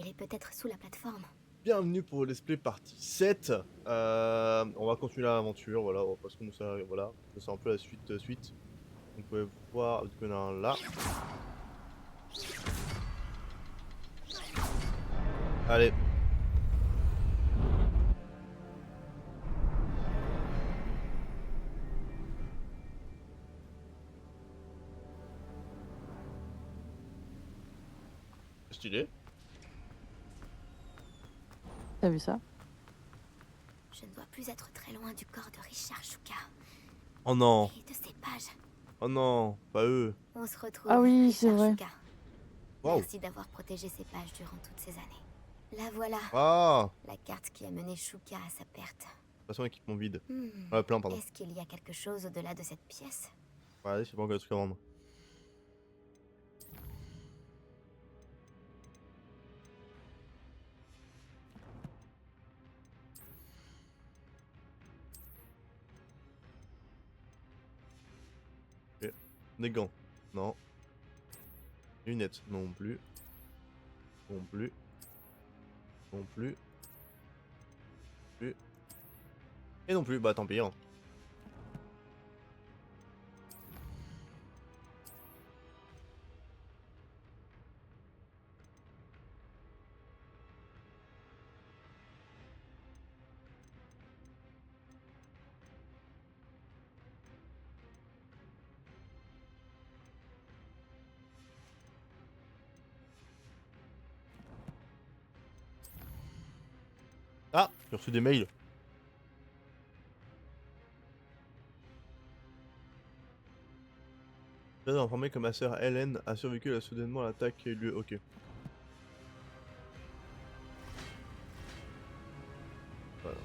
Il est peut-être sous la plateforme. Bienvenue pour Let's Play partie 7. On va continuer l'aventure, voilà, on va pas se commencer à... Voilà, c'est un peu la suite. Donc vous pouvez voir, il y en a un là. Allez. Stylé. T'as vu ça? Je ne dois plus être très loin du corps de Richard Shuka Oh non, et de ses pages. oh non, pas eux. On se retrouve, Ah oui, c'est Richard vrai. Shuka. Waouh. Merci d'avoir protégé ces pages durant toutes ces années. La voilà, Ah, la carte qui a mené Shuka à sa perte. façon équipement vide. Hmm. Plein, pardon. Est-ce qu'il y a quelque chose au-delà de cette pièce? Ouais, c'est pas encore des trucs à vendre. Ok. Des gants. Non. Lunettes. Non plus. Non plus. Non plus. Plus. Et non plus. Bah tant pis. Hein. Ah, j'ai reçu des mails. Très informé que ma sœur Hélène a survécu soudainement à l'attaque qui a eu lieu. Ok. Voilà.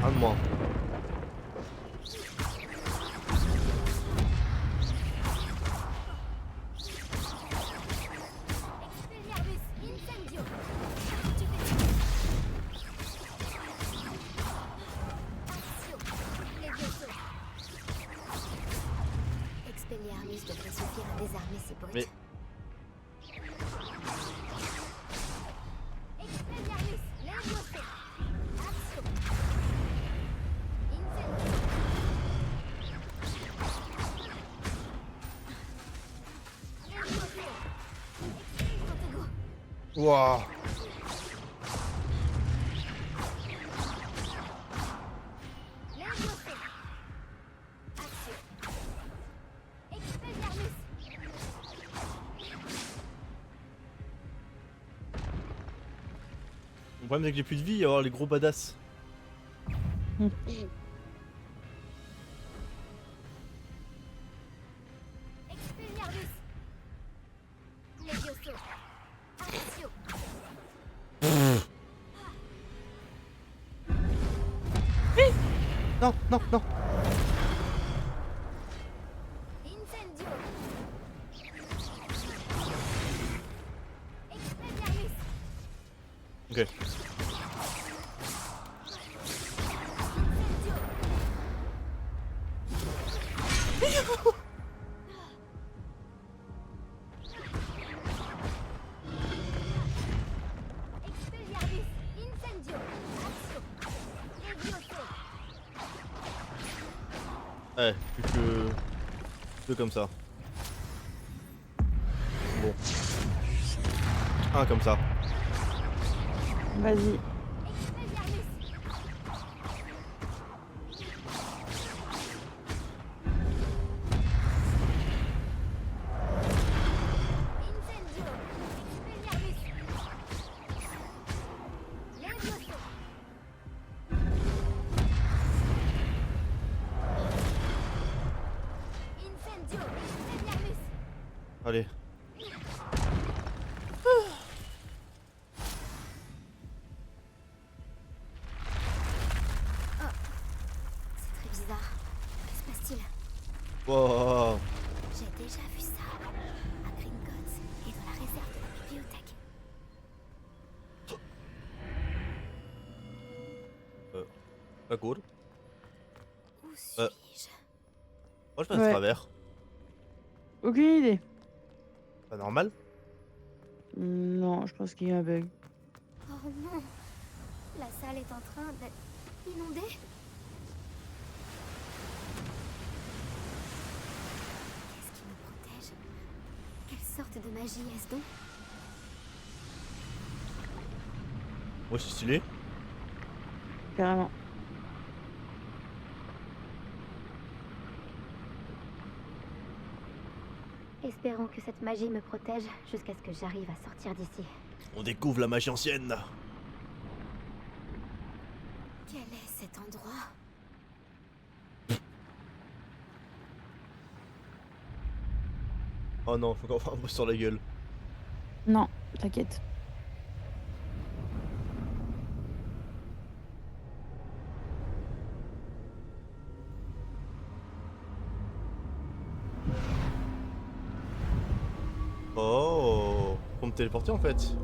Un de moins. Expelliarmus Incendio. Accio Levioso. Expelliarmus devrait suffire à désarmer ces brutes. Mais- Expelliarmus Levioso. Accio. Incendio. Levioso. Expelliarmus. Wouah. Levioso. Accio. Expelliarmus. Le problème c'est que j'ai plus de vie, alors les gros badass. Expelliarmus. Levioso. Accio. Non, non, non. Incendio. Expelliarmus. Ok. Incendio. Expelliarmus. Incendio. Accio. Levioso. Ouais, plus que comme ça. Bon. Un comme ça. Vas-y. Expelliarmus. Incendio. Expelliarmus. Levioso. Incendio. Expelliarmus. Allez. C'est très bizarre. Que se passe-t-il? Wow. J'ai déjà vu ça à Gringotts et dans la réserve de la bibliothèque. Pas cool. Où Euh, suis-je? Moi je passe à Ouais, travers. aucune idée. Pas normal. Non, je pense qu'il y a un bug. Oh non! La salle est en train d'être inondée. Qu'est-ce qui me protège? Quelle sorte de magie est-ce donc? Moi c'est stylé. Carrément. Espérons que cette magie me protège jusqu'à ce que j'arrive à sortir d'ici. On découvre la magie ancienne. Quel est cet endroit? Oh non, faut qu'on fasse un pouce sur la gueule. Non, t'inquiète. Oh, faut me téléporter en fait.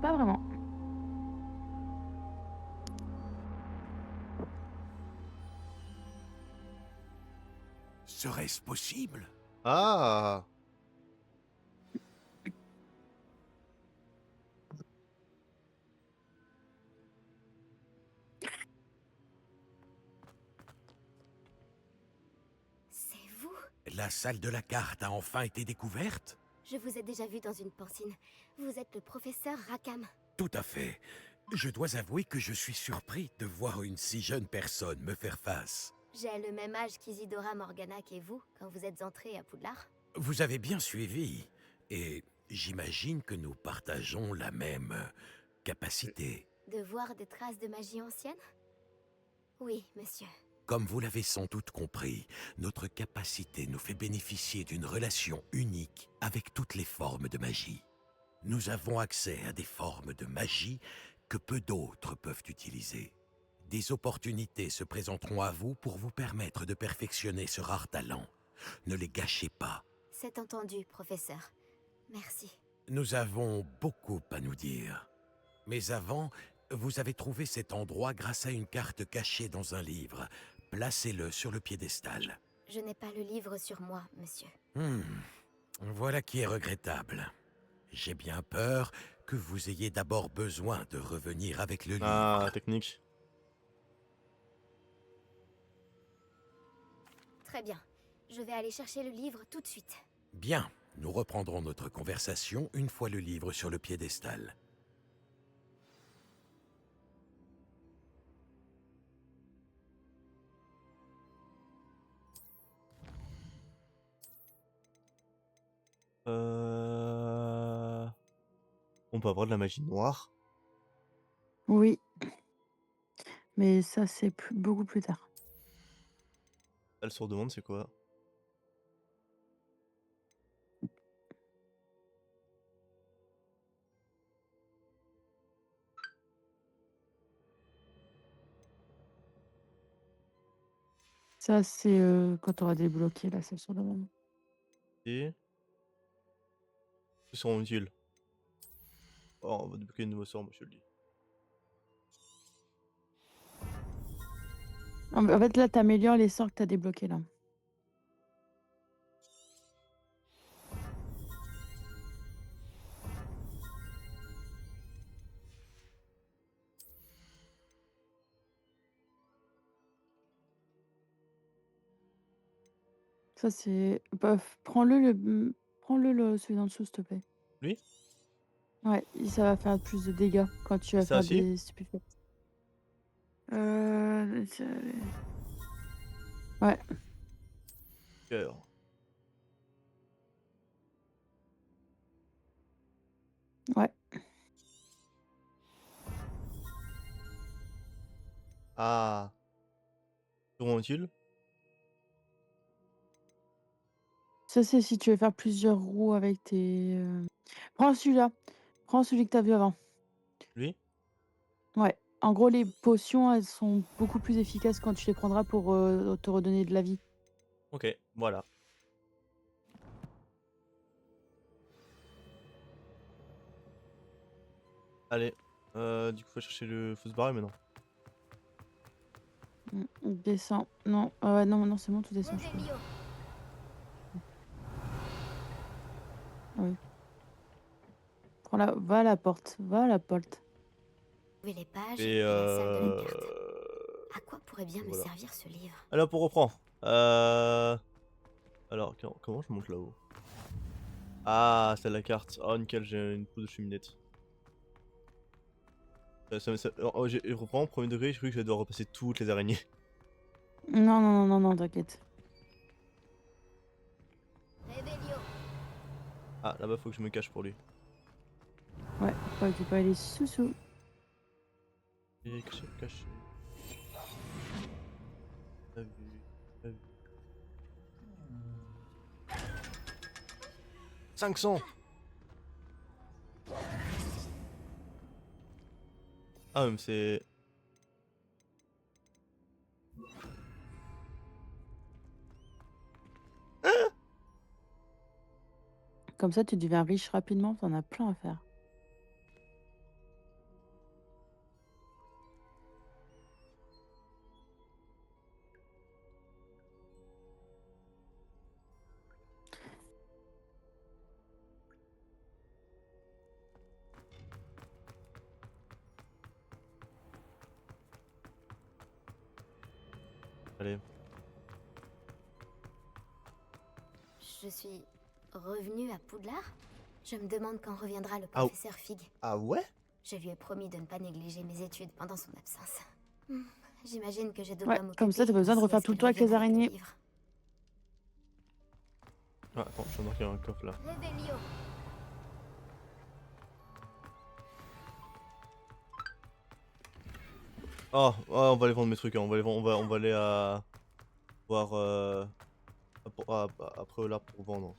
Pas vraiment. Serait-ce possible? Ah, C'est vous? La salle de la carte a enfin été découverte? Je vous ai déjà vu dans une piscine. Vous êtes le professeur Rackham. Tout à fait. Je dois avouer que je suis surpris de voir une si jeune personne me faire face. J'ai le même âge qu'Isidora Morganac et vous quand vous êtes entrés à Poudlard. Vous avez bien suivi, et j'imagine que nous partageons la même capacité. De voir des traces de magie ancienne? Oui, monsieur. Comme vous l'avez sans doute compris, notre capacité nous fait bénéficier d'une relation unique avec toutes les formes de magie. Nous avons accès à des formes de magie que peu d'autres peuvent utiliser. Des opportunités se présenteront à vous pour vous permettre de perfectionner ce rare talent. Ne les gâchez pas. C'est entendu, professeur. Merci. Nous avons beaucoup à nous dire. Mais avant, vous avez trouvé cet endroit grâce à une carte cachée dans un livre. Placez-le sur le piédestal. Je n'ai pas le livre sur moi, monsieur. Voilà qui est regrettable. J'ai bien peur que vous ayez d'abord besoin de revenir avec le ah, livre. technique. Très bien. Je vais aller chercher le livre tout de suite. Bien, nous reprendrons notre conversation une fois le livre sur le piédestal. On peut avoir de la magie noire. Oui, mais ça, c'est beaucoup plus tard. Elle se redemande c'est quoi. Ça, c'est quand tu auras débloqué la salle sur le monde. Et ils sont utiles. Oh, on va débloquer une nouveau sort, moi je le dis. En fait, là, t'améliores les sorts que t'as débloqués, là. Ça, c'est... Prends-le, celui d'en dessous, s'il te plaît. Lui? Ouais, ça va faire plus de dégâts quand tu Et vas ça faire aussi? des stupéfiants. Ouais, Cœur. ouais. Ah. Seront utiles? Ça, c'est si tu veux faire plusieurs roues avec tes... Prends celui-là. Prends celui que t'as vu avant. Lui? Ouais. En gros, les potions, elles sont beaucoup plus efficaces quand tu les prendras pour te redonner de la vie. Ok, voilà. Allez. Du coup, faut chercher le... Faut se barrer maintenant. Descends. Non, ouais, non, non, c'est bon, tout descend, je crois. Revelio. Ah oui. Va à la porte. Va à la porte. Trouver les pages Et et la salle de la carte. À quoi pourrait bien me voilà. servir ce livre? Alors pour reprendre. Alors comment je monte là-haut? Ah, c'est la carte. Oh nickel, j'ai une peau de cheminette. Je reprends, premier degré, je cru que j'allais devoir repasser toutes les araignées. Non, non, non, non, non, t'inquiète. Revelio. Ah, là-bas, faut que je me cache pour lui. Ouais, faut récupérer les sous-sous. Et caché, caché. T'as vu, t'as vu. 500. Ah, mais c'est... Comme ça, tu deviens riche rapidement, t'en as plein à faire. Allez. Je suis revenue à Poudlard? Je me demande quand reviendra le Ah, professeur Fig. ah ouais? Je lui ai promis de ne pas négliger mes études pendant son absence. J'imagine que je dois Ouais, m'occuper comme ça, t'as pas besoin de d'ici à refaire ce tout le qu'elle tour avec les revienne avec le araignées. livre. Ah, attends, je viens de marquer un coffre là. Revelio. Oh, on va aller vendre mes trucs, hein. On va aller, on va aller à... voir... après là pour vendre.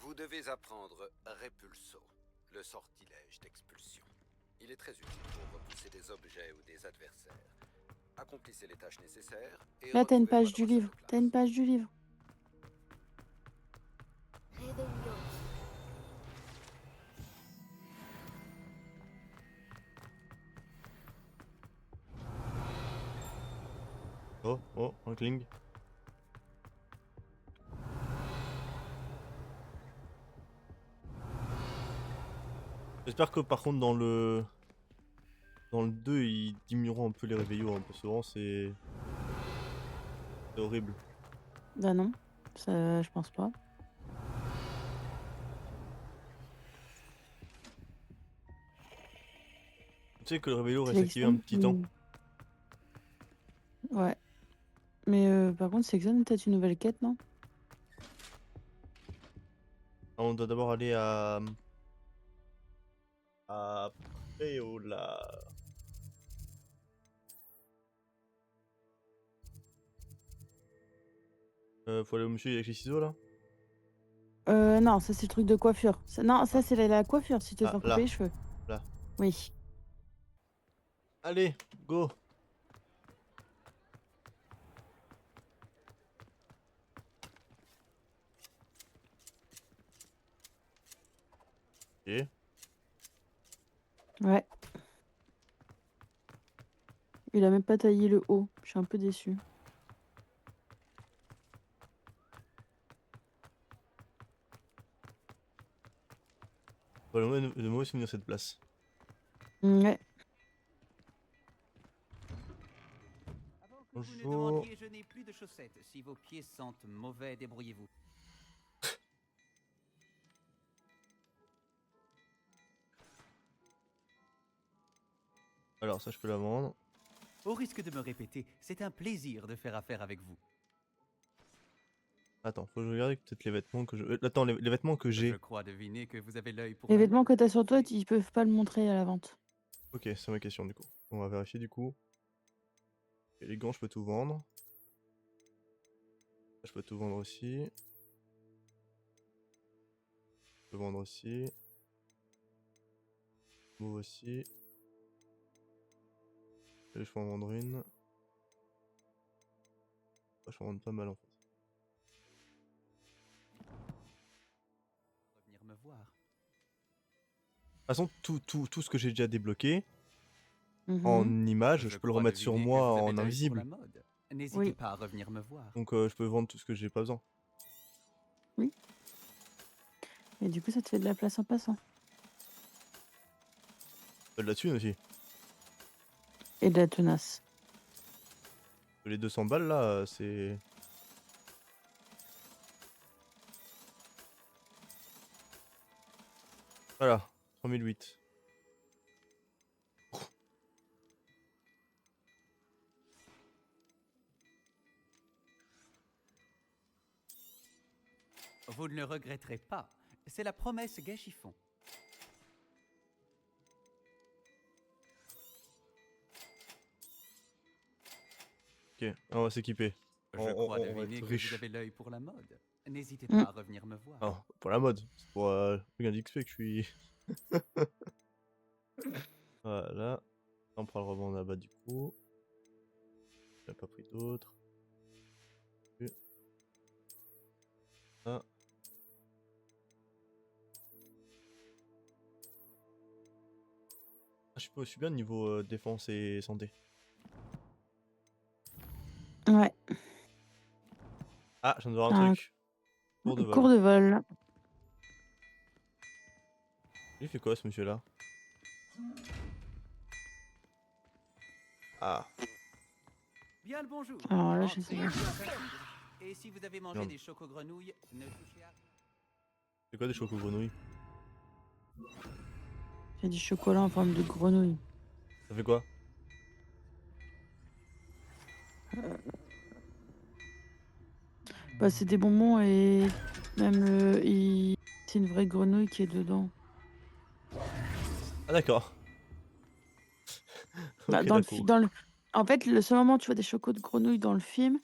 Vous devez apprendre Repulso, le sortilège d'expulsion. Il est très utile pour repousser des objets ou des adversaires. Accomplissez les tâches nécessaires et Là, t'as une retrouvez-moi page dans du ma salle livre. de T'as une classe. page du livre. Revelio. Oh, oh, un cling. J'espère que par contre dans le 2 ils diminueront un peu les réveillots, hein, parce que vraiment c'est horrible. Bah non, ça, je pense pas. Tu sais que le réveillot reste activé un Sélectionne. petit temps. Ouais. Mais par contre, sélectionne peut-être une nouvelle quête, non? Ah, on doit d'abord aller à Préola. Faut aller au monsieur avec les ciseaux là. Non, ça c'est le truc de coiffure. Non, ça Ah. c'est la coiffure si tu veux Ah, faire là. couper les cheveux. Là. Oui. Allez, go. Ok. Ouais. Il a même pas taillé le haut. Je suis un peu déçue. Voilà, le mot est souvenir cette place. Ouais. Avant que vous ne Bonjour. demandiez, je n'ai plus de chaussettes. Si vos pieds sentent mauvais, débrouillez-vous. Alors ça je peux la vendre. Au risque de me répéter, c'est un plaisir de faire affaire avec vous. Attends, faut que je regarde peut-être les vêtements que je... attends, les vêtements que Je j'ai. crois deviner que vous avez l'œil pour Les la vêtements mode. que t'as sur toi, ils peuvent pas le montrer à la vente. Ok, c'est ma question du coup. On va vérifier du coup. Et les gants, je peux tout vendre. Je peux tout vendre aussi. Je peux vendre aussi. Moi aussi. Et je peux en vendre une. Je peux en vendre pas mal en fait. Revenir me voir. façon, tout ce que j'ai déjà débloqué Mhm. en image, Je je peux le crois remettre sur deviner que moi vous avez en l'œil pour invisible. la mode. N'hésitez Oui. pas à revenir me voir. Donc je peux vendre tout ce que j'ai pas besoin. Oui. Et du coup, ça te fait de la place en passant. De la thune aussi. Et de la tenace. Les 200 balles là, c'est... Voilà, 3008. Vous ne le regretterez pas. C'est la promesse Gâchiffon. Ok, on va s'équiper. Je On- crois on va deviner être que riche. vous avez l'œil pour la mode. N'hésitez Mm. pas à revenir me voir. Ah, pour la mode, c'est pour le gain d'XP que je suis... Voilà. On pourra le revendre là-bas du coup. J'ai pas pris d'autres. Ah. Je suis bien niveau défense et santé. Ouais. Ah, je viens de voir un Un truc. Cours de vol. cours de vol. Il fait quoi ce monsieur là? Ah, Bien le bonjour. Alors là, je Entrez, sais pas. Et si vous avez mangé Merde. des chocos-grenouilles, ne touchez à... c'est quoi des chocos grenouilles? J'ai du chocolat en forme de grenouille. Ça fait quoi? Bah, c'est des bonbons et même c'est une vraie grenouille qui est dedans. Ah d'accord. Bah, Ok, dans le, d'accord. En fait, le seul moment où tu vois des chocos de grenouille dans le film,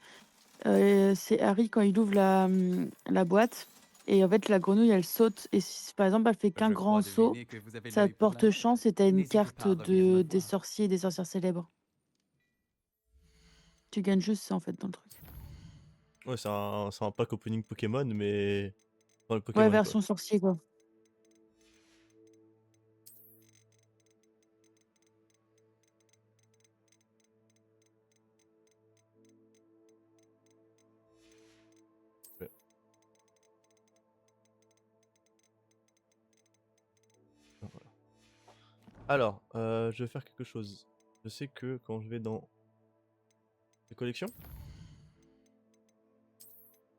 c'est Harry quand il ouvre la boîte. Et en fait, la grenouille, elle saute. Et si, par exemple, elle fait qu'un Je grand crois saut, deviner que vous avez ça l'œil te pour la porte mode. chance et t'as une N'hésitez carte pas à revenir me des voir. sorciers et des sorcières célèbres. Tu gagnes juste ça, en fait, dans le truc. Ouais, c'est un pack opening Pokémon, mais dans le Ouais, Pokémon quoi. version sorcier, quoi. Ouais. Ah, voilà. Alors, je vais faire quelque chose. Je sais que quand je vais dans les collections,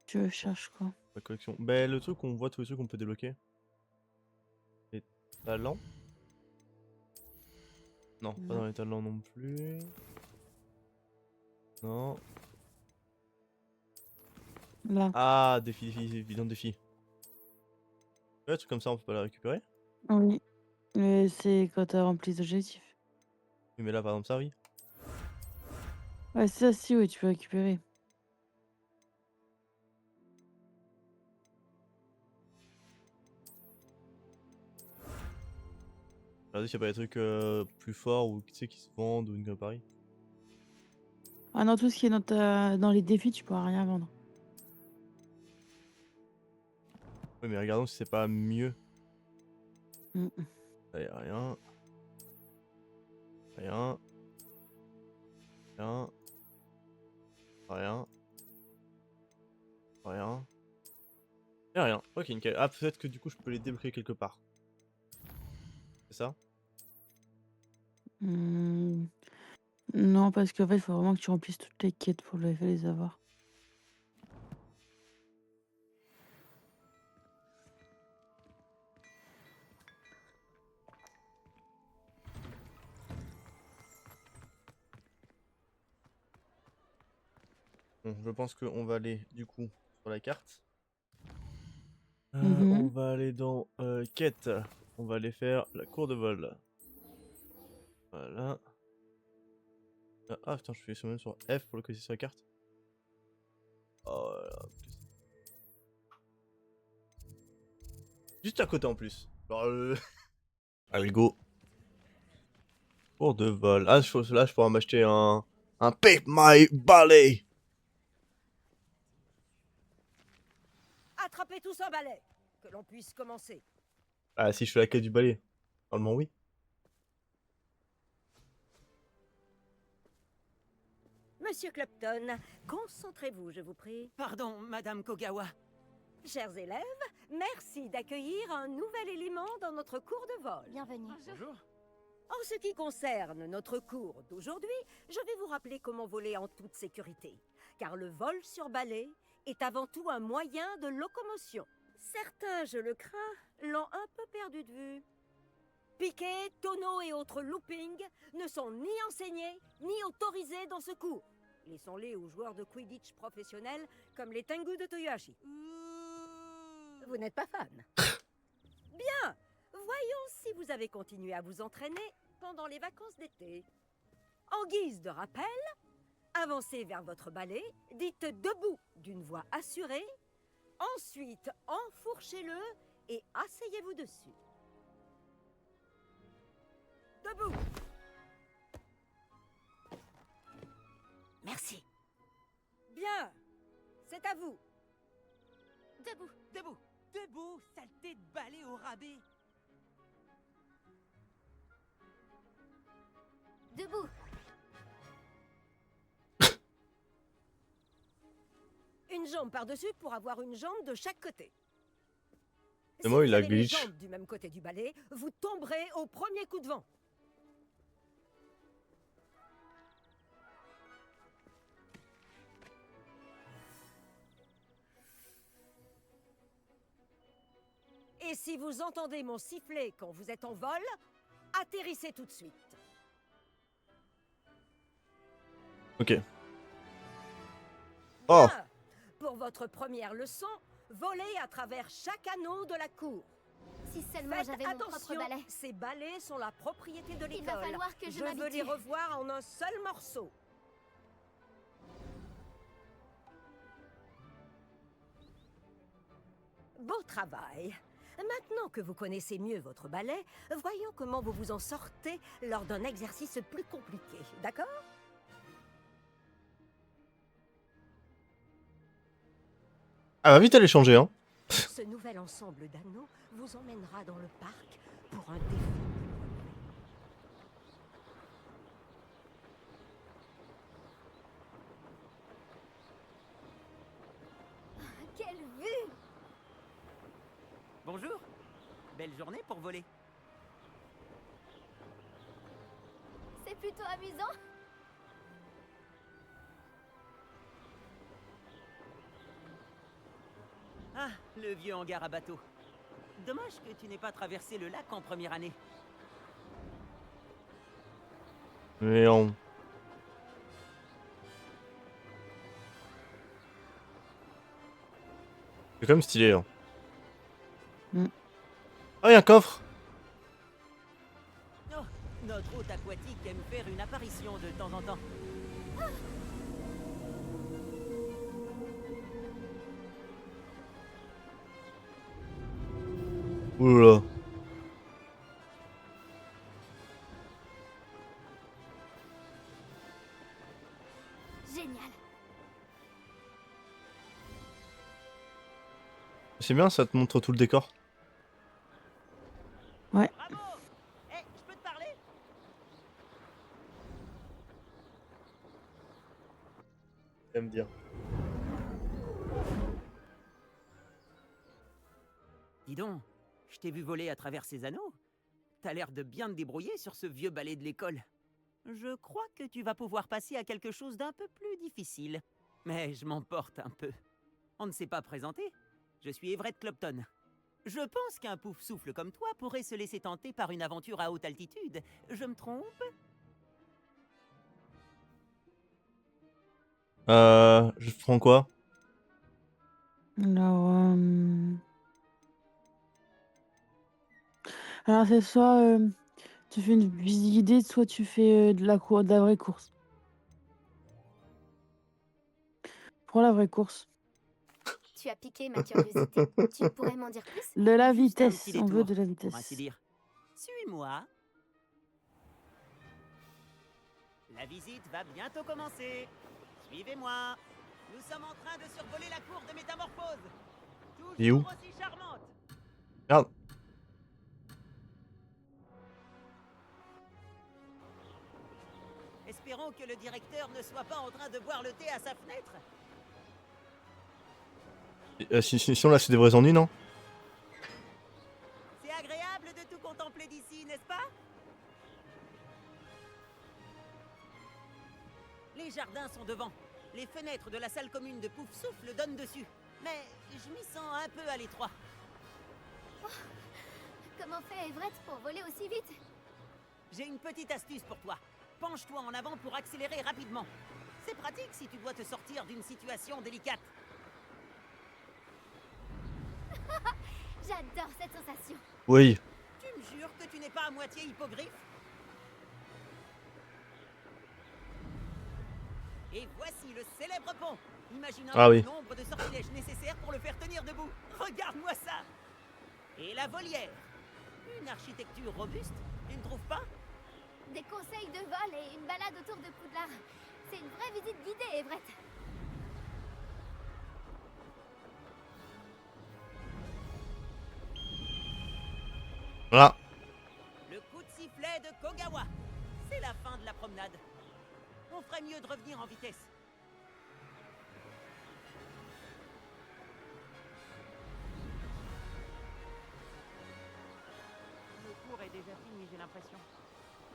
Tu cherches quoi? la collection, ben le truc on voit tous les trucs qu'on peut débloquer. Les talents. Non, pas dans Non. les talents non plus. Non. Là. Ah, bidon de défi. Ouais, truc comme ça, on peut pas la récupérer. Oui. Mais c'est quand t'as rempli les objectifs. Oui, mais là, par exemple, ça, oui. Ouais, ça, si, oui, tu peux récupérer. Regardez s'il y a pas des trucs plus forts ou tu sais qui se vendent ou une comme pareil. Ah non, tout ce qui est dans les défis, tu pourras rien vendre. Oui, mais regardons si c'est pas mieux. Mm. Allez, rien. Rien. Rien. Rien. Rien. Et rien. Ok, nickel. Ah, peut-être que du coup, je peux les débloquer quelque part. C'est ça? Mm. Non, parce qu'en fait, il faut vraiment que tu remplisses toutes les quêtes pour les avoir. Bon, je pense qu'on va aller du coup sur la carte. Mhm. On va aller dans quête. On va aller faire la cour de vol. Voilà. Ah putain, je suis même sur F pour le cocher sur la carte. Oh là là. Juste à côté en plus. Alors, allez, go. Cours de vol. Ah, là, je pourrais m'acheter un Pape My Ballet. Attrapez tous un balai, que l'on puisse commencer. Ah, si je fais la quête du balai. Normalement, oui. Monsieur Clopton, concentrez-vous, je vous prie. Pardon, Madame Kogawa. Chers élèves, merci d'accueillir un nouvel élément dans notre cours de vol. Bienvenue. Bonjour. En ce qui concerne notre cours d'aujourd'hui, je vais vous rappeler comment voler en toute sécurité. Car le vol sur balai est avant tout un moyen de locomotion. Certains, je le crains, l'ont un peu perdu de vue. Piquet, tonneaux et autres loopings ne sont ni enseignés ni autorisés dans ce cours. Laissons-les aux joueurs de Quidditch professionnels comme les Tengu de Toyohashi. Vous n'êtes pas fan? Bien. Voyons si vous avez continué à vous entraîner pendant les vacances d'été. En guise de rappel, avancez vers votre balai, dites debout d'une voix assurée, ensuite enfourchez-le et asseyez-vous dessus. Debout. Merci. Bien. C'est à vous. Debout. Debout. Debout, saleté de balai au rabais. Debout. Une jambe par-dessus pour avoir une jambe de chaque côté. Et moi, il vous a avez les glitch. jambes du même côté du balai, vous tomberez au premier coup de vent. Et si vous entendez mon sifflet quand vous êtes en vol, atterrissez tout de suite. Ok. Oh, Bien. Pour votre première leçon, volez à travers chaque anneau de la cour. Si seulement Faites j'avais mon propre attention, balai. ces balais sont la propriété de Il l'école. va falloir que je veux les m'habitue. revoir en un seul morceau. Beau travail. Maintenant que vous connaissez mieux votre balai, voyons comment vous vous en sortez lors d'un exercice plus compliqué, d'accord? elle va vite aller changer, hein. Ce nouvel ensemble d'anneaux vous emmènera dans le parc pour un défi. Quelle vue! Bonjour. Belle journée pour voler. C'est plutôt amusant. Ah, le vieux hangar à bateau. Dommage que tu n'aies pas traversé le lac en première année. Mais on... C'est quand même stylé, hein. Mm. Ah, il y a un coffre. Oh, notre hôte aquatique aime faire une apparition de temps en temps. Oula. Génial. C'est bien, ça te montre tout le décor. Bravo. Eh, je peux te parler? J'aime bien. Dis donc, je t'ai vu voler à travers ces anneaux. T'as l'air de bien te débrouiller sur ce vieux balai de l'école. Je crois que tu vas pouvoir passer à quelque chose d'un peu plus difficile. Mais je m'emporte un peu. On ne s'est pas présenté. Je suis Everett Clopton. Je pense qu'un pouf souffle comme toi pourrait se laisser tenter par une aventure à haute altitude. Je me trompe? Je prends quoi? Alors, alors c'est soit tu fais une visite guidée, soit tu fais de la vraie course. Prends la vraie course. Tu as piqué ma curiosité. Tu pourrais m'en dire plus? De la Juste un vitesse, petit on veut détour, de la pour ainsi vitesse. dire. Suis-moi. La visite va bientôt commencer. Suivez-moi. Nous sommes en train de survoler la cour de métamorphose. Il est où? Toujours aussi charmante. Regarde. Espérons que le directeur ne soit pas en train de boire le thé à sa fenêtre. Sinon là c'est des vrais ennuis, non? C'est agréable de tout contempler d'ici, n'est-ce pas? Les jardins sont devant. Les fenêtres de la salle commune de Pouf Souffle donnent dessus. Mais je m'y sens un peu à l'étroit. Comment fait Everett pour voler aussi vite? J'ai une petite astuce pour toi. Penche-toi en avant pour accélérer rapidement. C'est pratique si tu dois te sortir d'une situation délicate. J'adore cette sensation. Oui. Tu me jures que tu n'es pas à moitié hippogriffe? Et voici le célèbre pont. Imagine Ah le oui. nombre de sortilèges nécessaires pour le faire tenir debout. Regarde-moi ça. Et la volière. Une architecture robuste, tu ne trouves pas? Des conseils de vol et une balade autour de Poudlard. C'est une vraie visite guidée, Everett. Voilà. Le coup de sifflet de Kogawa. C'est la fin de la promenade. On ferait mieux de revenir en vitesse. Le cours est déjà fini, j'ai l'impression.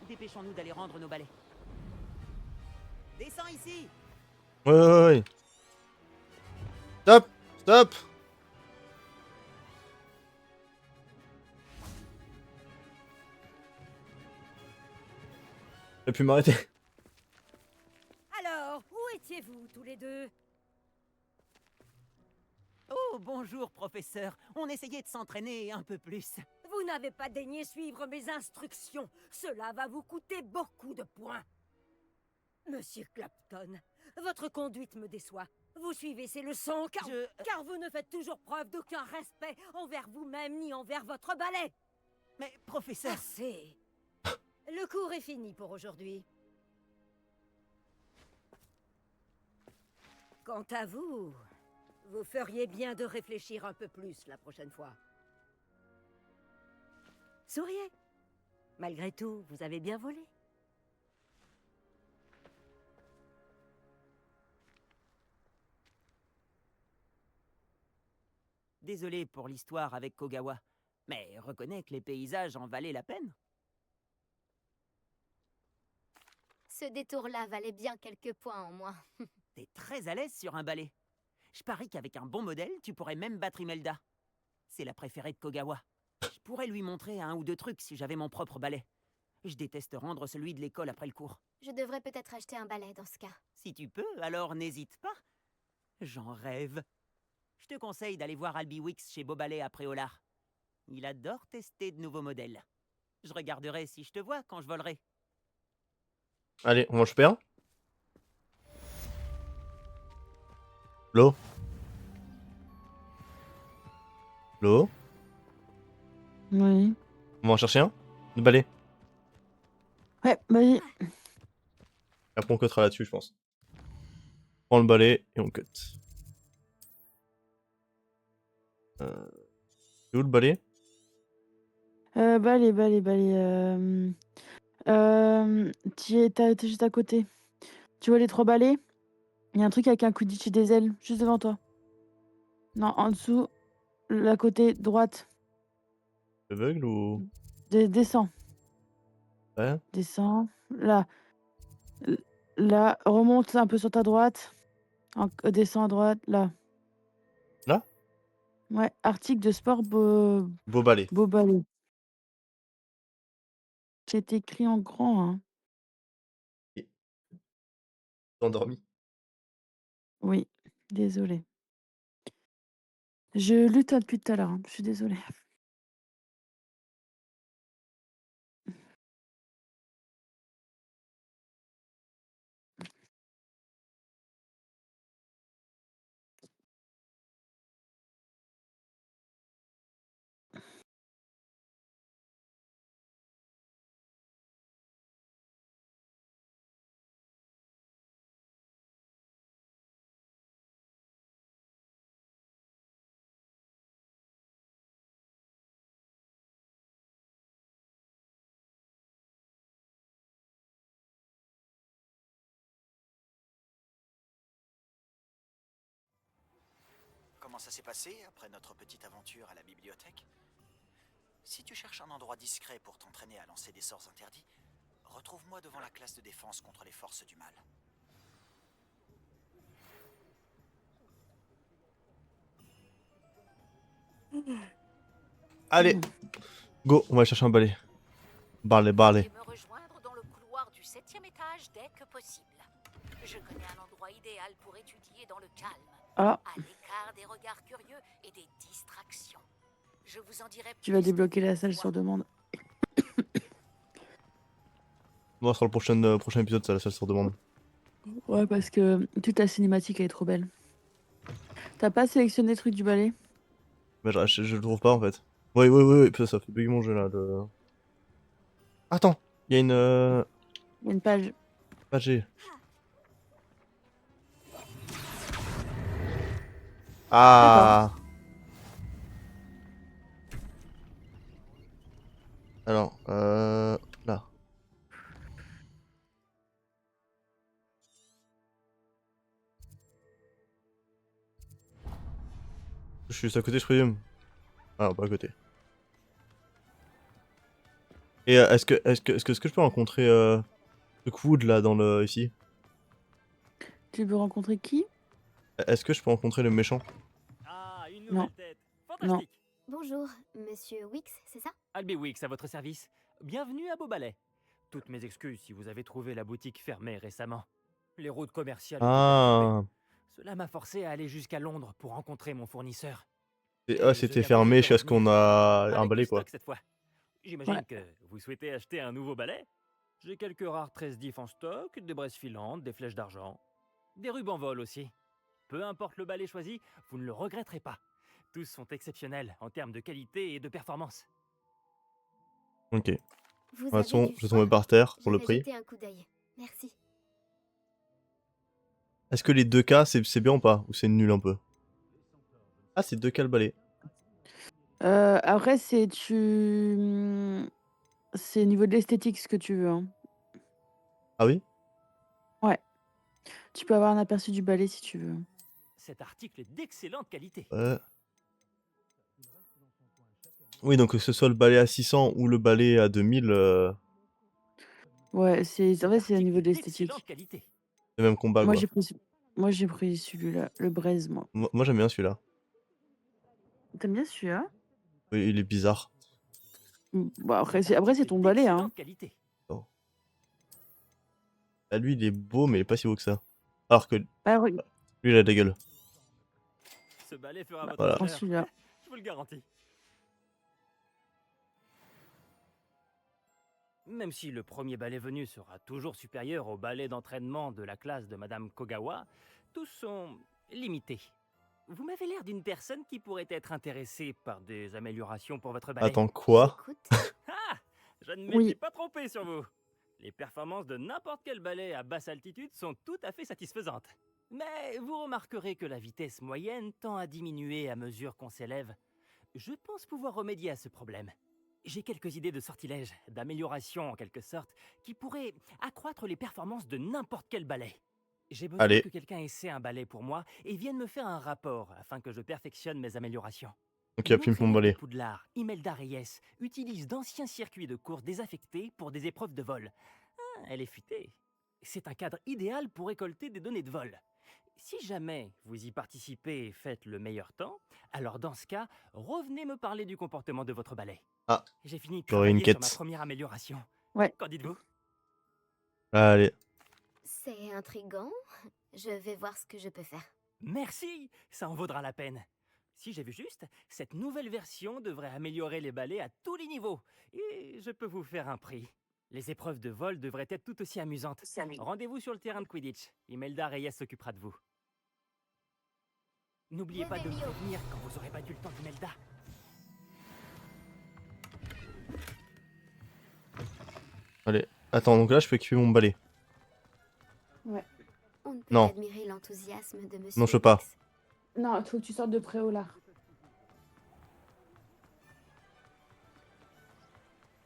Dépêchons-nous d'aller rendre nos balais. Descends ici. Ouais. Stop. Stop. J'ai pu m'arrêter. Alors, où étiez-vous tous les deux? Oh, bonjour, professeur. On essayait de s'entraîner un peu plus. Vous n'avez pas daigné suivre mes instructions. Cela va vous coûter beaucoup de points. Monsieur Clapton, votre conduite me déçoit. Vous suivez ces leçons car vous ne faites toujours preuve d'aucun respect envers vous-même ni envers votre balai. Mais, professeur... Assez. Le cours est fini pour aujourd'hui. Quant à vous, vous feriez bien de réfléchir un peu plus la prochaine fois. Souriez. Malgré tout, vous avez bien volé. Désolé pour l'histoire avec Kogawa, mais reconnais que les paysages en valaient la peine. Ce détour-là valait bien quelques points en moins. T'es très à l'aise sur un balai. Je parie qu'avec un bon modèle, tu pourrais même battre Imelda. C'est la préférée de Kogawa. Je pourrais lui montrer un ou deux trucs si j'avais mon propre balai. Je déteste rendre celui de l'école après le cours. Je devrais peut-être acheter un balai dans ce cas. Si tu peux, alors n'hésite pas. J'en rêve. Je te conseille d'aller voir Albi Wix chez Beaubalais à Préolard. Il adore tester de nouveaux modèles. Je regarderai si je te vois quand je volerai. Allez, on mange père. L'eau. L'eau. Oui. On va en chercher un. De balai. Ouais, vas-y. Après on cuttera là-dessus, je pense. On prend le balai et on cut. C'est où le balai? Balai. T'es juste à côté. Tu vois les 3 balais? Il y a un truc avec un Quidditch et des ailes, juste devant toi. Non, en dessous, la côté droite. Aveugle ou... Descends. Ouais. Descends. Là. Là, remonte un peu sur ta droite. Descends à droite, là. Là? Ouais, article de sport Beau balai. Beaubalais. C'est écrit en grand, hein. Endormi. Oui, désolée. Je lutte depuis tout à l'heure, hein. Je suis désolée. comment ça s'est passé après notre petite aventure à la bibliothèque. Si tu cherches un endroit discret pour t'entraîner à lancer des sorts interdits, retrouve-moi devant la classe de défense contre les forces du mal. Allez, go, on va chercher un balai. Balai. Veuillez me rejoindre dans le couloir du 7e étage dès que possible. Je connais un endroit idéal pour étudier dans le calme, Ah, à l'écart des regards curieux et des distractions. Je vous en dirai tu vas plus débloquer dès la que salle vous sur voir. demande. On va sur le prochain épisode, ça, la salle sur demande. Ouais, parce que toute la cinématique elle est trop belle. T'as pas sélectionné le truc du balai? Bah, je le trouve pas en fait. Oui, putain, ça fait bugger mon jeu là. Attends, il y a une Il y a une page. page G. Ah. Alors, là. Je suis juste à côté, je présume. Ah, pas à côté. Et est-ce que je peux rencontrer le Wood là dans le ici? Tu veux rencontrer qui? Est-ce que je peux rencontrer le méchant? Ah, une Non. nouvelle tête. Non. Fantastique. Bonjour, monsieur Wix, c'est ça? Albie Wix à votre service. Bienvenue à Beaubalais. Toutes mes excuses si vous avez trouvé la boutique fermée récemment. Les routes commerciales étaient Ah, perturbées. Cela m'a forcé à aller jusqu'à Londres pour rencontrer mon fournisseur. c'était Je fermé viens jusqu'à ce revenir qu'on a un avec balai du quoi. stock cette fois. J'imagine Ouais. que vous souhaitez acheter un nouveau balai. J'ai quelques rares tresses d'if en stock, des braises filantes, des flèches d'argent, des rubans vol aussi. Peu importe le balai choisi, vous ne le regretterez pas. Tous sont exceptionnels en termes de qualité et de performance. Ok. De Vous toute avez façon, du je vais choix. tomber par terre pour le J'irai prix. jeter un coup d'œil. Merci. Est-ce que les 2K c'est bien ou pas? Ou c'est nul un peu? Ah, c'est 2K le balai. Après, c'est c'est au niveau de l'esthétique ce que tu veux, hein. Ah oui? Ouais. Tu peux avoir un aperçu du balai si tu veux. Cet article est d'excellente qualité. Oui, donc que ce soit le balai à 600 ou le balai à 2000, Ouais, c'est en Cet fait, c'est au article niveau est de l'esthétique. d'excellente qualité. c'est le même combat Moi, quoi. moi, j'ai pris celui-là, le braise, moi. Moi j'aime bien celui-là. T'aimes bien celui-là? Oui, il est bizarre. Bah, après, Cet c'est article ton est balai, hein. d'excellente qualité. Ah, lui il est beau, mais il est pas si beau que ça. Alors que lui Bah, il a de la gueule. Ce balai fera bah, votre Voilà. prends honneur. celui-là. Je vous le garantis. Même si le premier balai venu sera toujours supérieur au balai d'entraînement de la classe de Madame Kogawa, tous sont limités. Vous m'avez l'air d'une personne qui pourrait être intéressée par des améliorations pour votre balai. Attends, quoi? J'écoute. Ah! Je ne Oui. m'étais pas trompé sur vous. Les performances de n'importe quel balai à basse altitude sont tout à fait satisfaisantes. Mais vous remarquerez que la vitesse moyenne tend à diminuer à mesure qu'on s'élève. Je pense pouvoir remédier à ce problème. J'ai quelques idées de sortilèges, d'amélioration en quelque sorte, qui pourraient accroître les performances de n'importe quel balai. J'ai besoin Allez. que quelqu'un essaie un balai pour moi et vienne me faire un rapport afin que je perfectionne mes améliorations. Donc il a pris mon balai. Poudlard, Imelda Reyes, utilise d'anciens circuits de course désaffectés pour des épreuves de vol. Ah, elle est futée. C'est un cadre idéal pour récolter des données de vol. Si jamais vous y participez et faites le meilleur temps, alors dans ce cas, revenez me parler du comportement de votre balai. Ah, J'ai fini de j'aurais une travailler sur ma quête. première amélioration. Ouais. Qu'en dites-vous? Allez. C'est intriguant. Je vais voir ce que je peux faire. Merci, ça en vaudra la peine. Si j'ai vu juste, cette nouvelle version devrait améliorer les balais à tous les niveaux. Et je peux vous faire un prix. Les épreuves de vol devraient être tout aussi amusantes. Rendez-vous sur le terrain de Quidditch. Imelda Reyes s'occupera de vous. N'oubliez pas de me prévenir quand vous aurez battu le temps d'Imelda. Allez. Attends, donc là je peux équiper mon balai. On ne peut Non. qu'admirer l'enthousiasme de monsieur Non, je peux pas. Wix. Non, il faut que tu sortes de Préolard.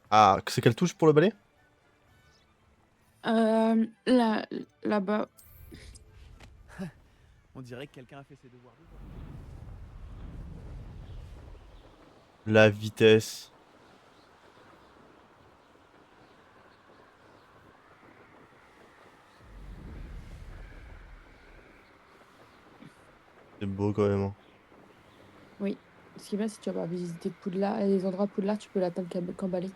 Ah, c'est quelle touche pour le balai? Là-bas. On dirait que quelqu'un a fait ses devoirs. La vitesse. C'est beau quand même. Hein. Oui. Ce qui est bien, c'est que tu vas pouvoir visiter Poudlard et les endroits Poudlard, tu peux l'attendre qu'emballer.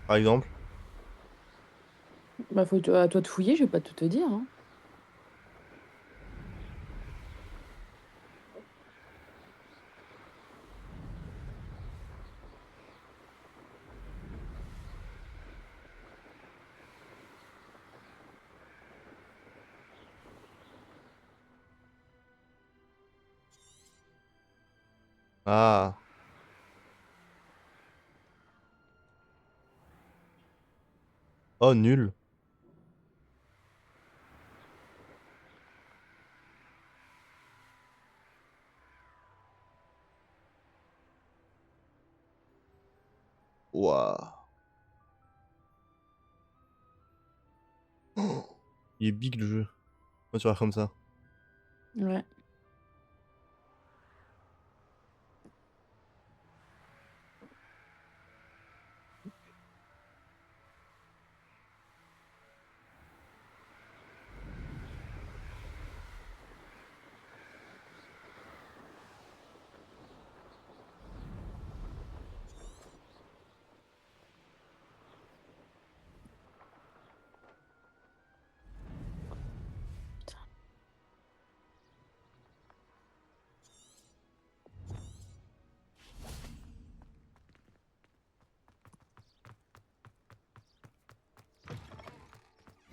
Par exemple. Bah, faut à toi de fouiller, je vais pas tout te dire. Hein. Ah. Oh, nul. Waouh. Oh, il est big le jeu. Moi, tu vas comme ça. Ouais.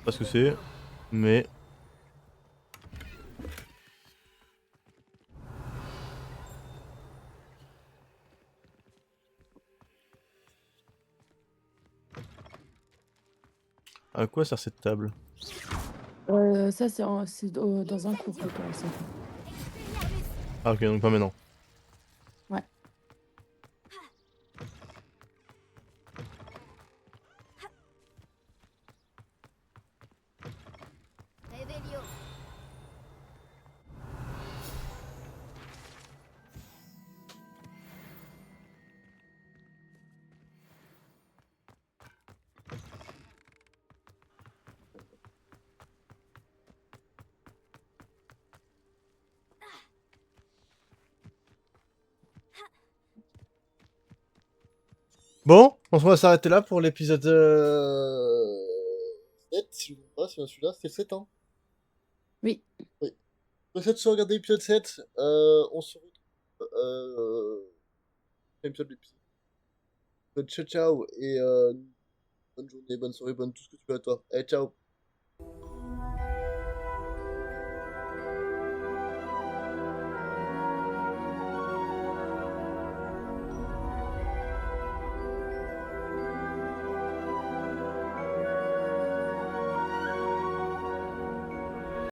Pas ce que c'est, mais. À quoi sert cette table? Ça, c'est dans un cours que tu as ça. Ah, ok, donc pas maintenant. Ouais. Revelio. Bon, on va s'arrêter là pour l'épisode 7, si je ne me trompe pas, c'est celui-là, c'était 7 ans. Oui. Oui. Je vous souhaite de regarder l'épisode 7. On se retrouve l'épisode de l'épisode. Ciao ciao et bonne journée, bonne soirée, bonne tout ce que tu veux à toi. Allez, ciao.